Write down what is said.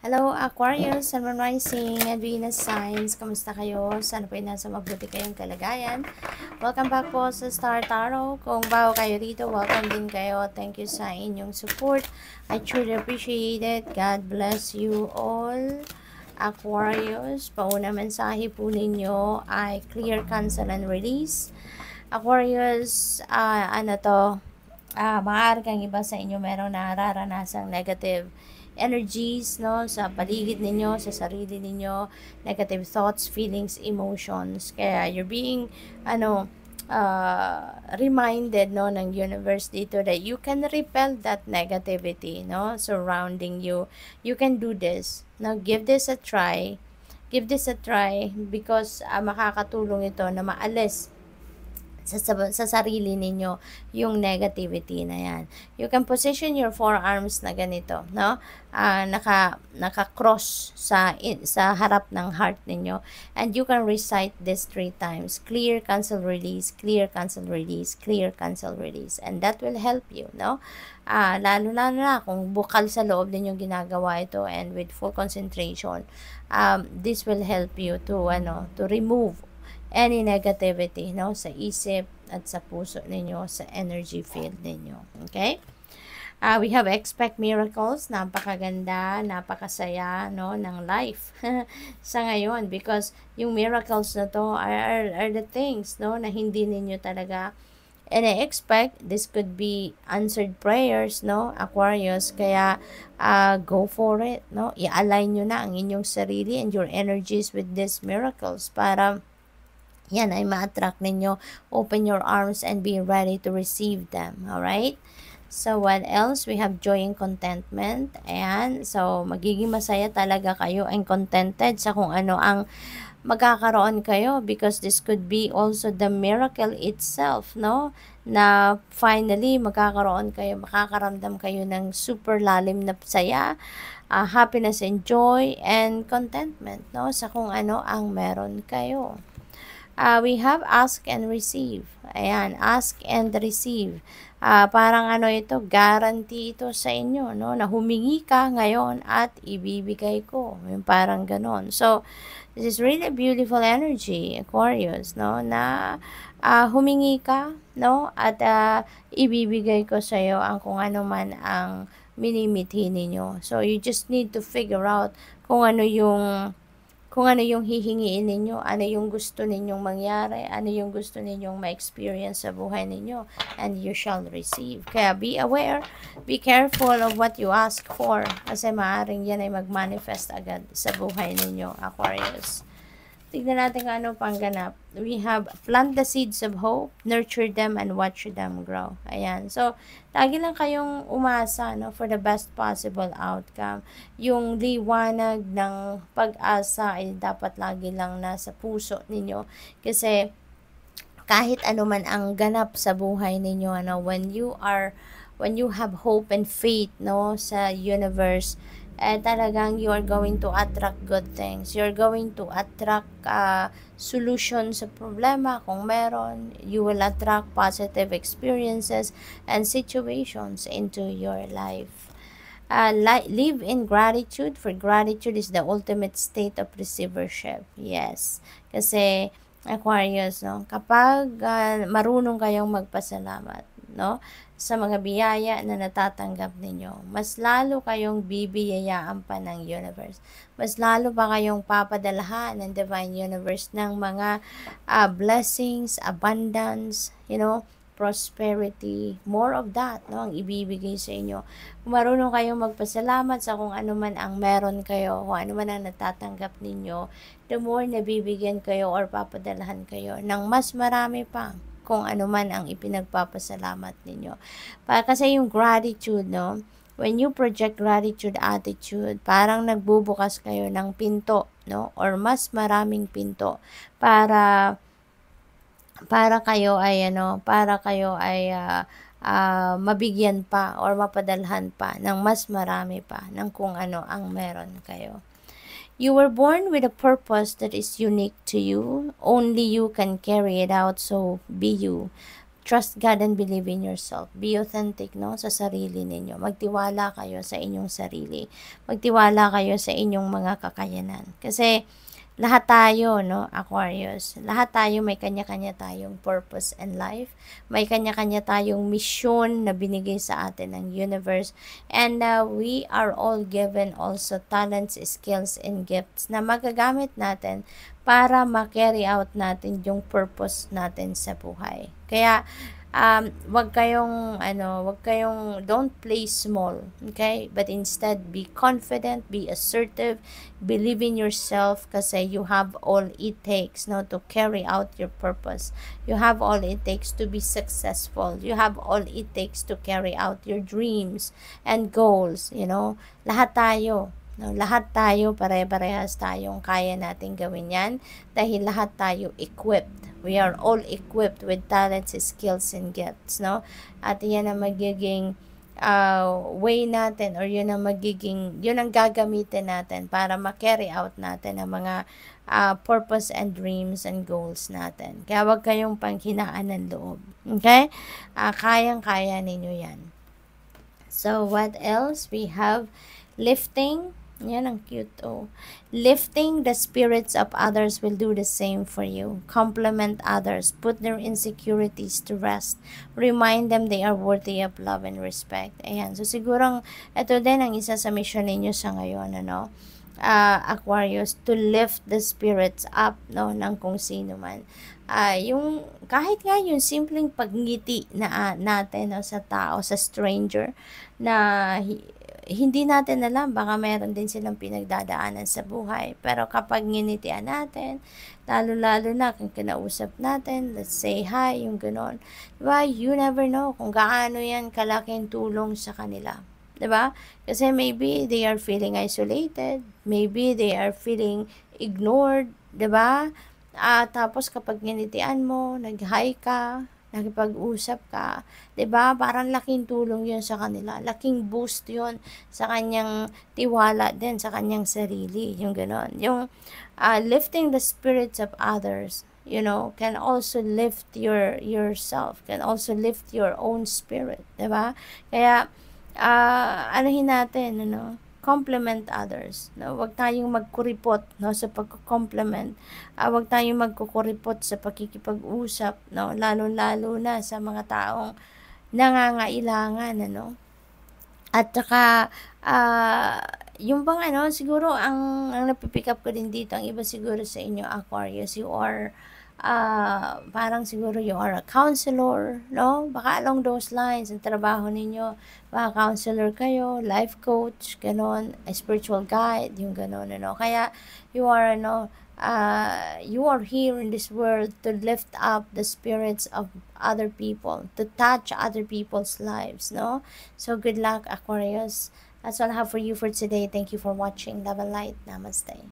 Hello Aquarius, Sun, Moon, Rising, and Venus signs. Kamusta kayo? Sana po nasa mabuti kayong kalagayan. Welcome back po sa Star Tarot. Kung bago kayo dito, welcome din kayo. Thank you sa inyong support. I truly appreciate it. God bless you all. Aquarius, pauna mensahe po ninyo ay clear, cancel, and release. Aquarius, maaari kang iba sa inyo merong nararanasang negative energies, no, sa paligid ninyo, sa sarili ninyo, negative thoughts, feelings, emotions. Kaya you're being, reminded, no, ng universe dito that you can repel that negativity, no, surrounding you. You can do this. Now, give this a try. Give this a try because makakatulong ito na maalis sa sarili ninyo yung negativity na yan. You can position your forearms na ganito, no? Naka-cross sa harap ng heart ninyo, and you can recite this 3 times. Clear, cancel, release, clear, cancel, release, clear, cancel, release. And that will help you, no? Lalo na kung bukal sa loob ninyong ginagawa ito and with full concentration, this will help you to remove any negativity, no, sa isip at sa puso ninyo, sa energy field ninyo. Okay? We have expect miracles. Napakaganda, napakasaya, no, ng life sa ngayon, because yung miracles na to are the things, no, na hindi ninyo talaga expect. This could be answered prayers, no, Aquarius. Kaya go for it, no. I-align nyo na ang inyong sarili and your energies with these miracles para yan ay ma-attract ninyo. Open your arms and be ready to receive them. Alright? So, what else? We have joy and contentment. Ayan. So, magiging masaya talaga kayo and contented sa kung ano ang magkakaroon kayo, because this could be also the miracle itself, no? Na finally, makakaramdam kayo ng super lalim na saya, happiness and joy and contentment, no? Sa kung ano ang meron kayo. We have ask and receive. Ayan, ask and receive. Parang ito, guarantee ito sa inyo, no? Na humingi ka ngayon at ibibigay ko. Yung parang ganon. So, this is really a beautiful energy, Aquarius, no? Na humingi ka, no? At ibibigay ko sa iyo ang kung ano man ang minimithi ninyo. So, you just need to figure out kung ano yung hihingiin ninyo, ano yung gusto ninyong mangyari, ano yung gusto ninyong ma-experience sa buhay ninyo, and you shall receive. Kaya be aware, be careful of what you ask for, kasi maaaring yan ay mag-manifest agad sa buhay ninyo, Aquarius. Tignan natin kung ano pang ganap. We have plant the seeds of hope, nurture them, and watch them grow. Ayan. So, lagi lang kayong umasa, no, for the best possible outcome. Yung liwanag ng pag-asa ay dapat lagi lang nasa puso ninyo. Kasi, kahit ano man ang ganap sa buhay ninyo, when you have hope and faith, no, sa universe, talagang you are going to attract good things. You're going to attract solution sa problema kung meron. You will attract positive experiences and situations into your life. Live in gratitude, for gratitude is the ultimate state of receivership. Yes. Kasi, Aquarius, no, kapag marunong kayong magpasalamat, no, sa mga biyaya na natatanggap ninyo, mas lalo kayong bibiyayaan pa ng universe. Mas lalo pa kayong papadalahan ng divine universe ng mga blessings, abundance, prosperity, more of that, no, ang ibibigay sa inyo. Kung marunong kayong magpasalamat sa kung ano man ang meron kayo, kung ano man ang natatanggap ninyo, the more na bibigyan kayo or papadalahan kayo ng mas marami pa kung ano man ang ipinagpapasalamat ninyo. Kasi yung gratitude, no, when you project gratitude attitude, parang nagbubukas kayo ng pinto, no, or mas maraming pinto para kayo ay mabigyan pa or mapadalhan pa ng mas marami pa ng kung ano ang meron kayo. You were born with a purpose that is unique to you. Only you can carry it out, so be you. trust God and believe in yourself. Be authentic, no, sa sarili ninyo. Magtiwala kayo sa inyong sarili. Magtiwala kayo sa inyong mga kakayanan. Kasi lahat tayo, no, Aquarius, lahat tayo may kanya-kanya tayong purpose in life. May kanya-kanya tayong mission na binigay sa atin ng universe. And we are all given also talents, skills, and gifts na magagamit natin para ma-carry out natin yung purpose natin sa buhay. Kaya, wag kayong, don't play small, okay? But instead, be confident, be assertive, believe in yourself kasi you have all it takes, no, to carry out your purpose. You have all it takes to be successful. You have all it takes to carry out your dreams and goals, you know. Lahat tayo, no, lahat tayo, pare-parehas tayong kaya natin gawin yan dahil lahat tayo equipped. We are all equipped with talents, skills, and gifts, no? At yan ang magiging way natin, or yun ang gagamitin natin para ma-carry out natin ang mga purpose and dreams and goals natin. Kaya wag kayong panghinaan ng loob. Okay? Kayang-kaya ninyo yan. So, what else? We have lifting. Yan, ang cute, oh. Lifting the spirits of others will do the same for you. Compliment others. Put their insecurities to rest. Remind them they are worthy of love and respect. Ayan. So, sigurong ito din ang isa sa mission ninyo sa ngayon, ano? Aquarius, to lift the spirits up, no, ng kung sino man. Yung kahit nga yung simpleng pagngiti na natin, no, sa tao, sa stranger na hindi natin alam, baka meron din silang pinagdadaanan sa buhay. Pero kapag nginitian natin, lalo-lalo na kung kinausap natin, let's say hi, yung ganon. Diba? You never know kung gaano yan kalaking tulong sa kanila. Diba? Kasi maybe they are feeling isolated, maybe they are feeling ignored, diba? Tapos kapag nginitian mo, nag-hi ka, nakipag-usap ka, 'di ba? Parang laking tulong 'yun sa kanila. Laking boost 'yun sa kanyang tiwala din sa kanyang sarili, yung gano'n. Yung lifting the spirits of others, you know, can also lift yourself, can also lift your own spirit, 'di ba? Kaya anuhin natin, ano, compliment others, no? Huwag tayong magkuripot, no, sa pagko-compliment. Huwag tayong magkukuripot sa pakikipag-usap, no, lalo-lalo na sa mga taong nangangailangan, ano. At saka yung bang ano, siguro ang napipick up ko din dito, ang iba siguro sa inyo, Aquarius, you are parang siguro you are a counselor, no? Baka along those lines, ang trabaho ninyo, baka counselor kayo, life coach, ganon, a spiritual guide, yung ganon, ano? Kaya, you are, ano, you are here in this world to lift up the spirits of other people, to touch other people's lives, no? So, good luck, Aquarius. That's all I have for you for today. Thank you for watching. Love and light. Namaste.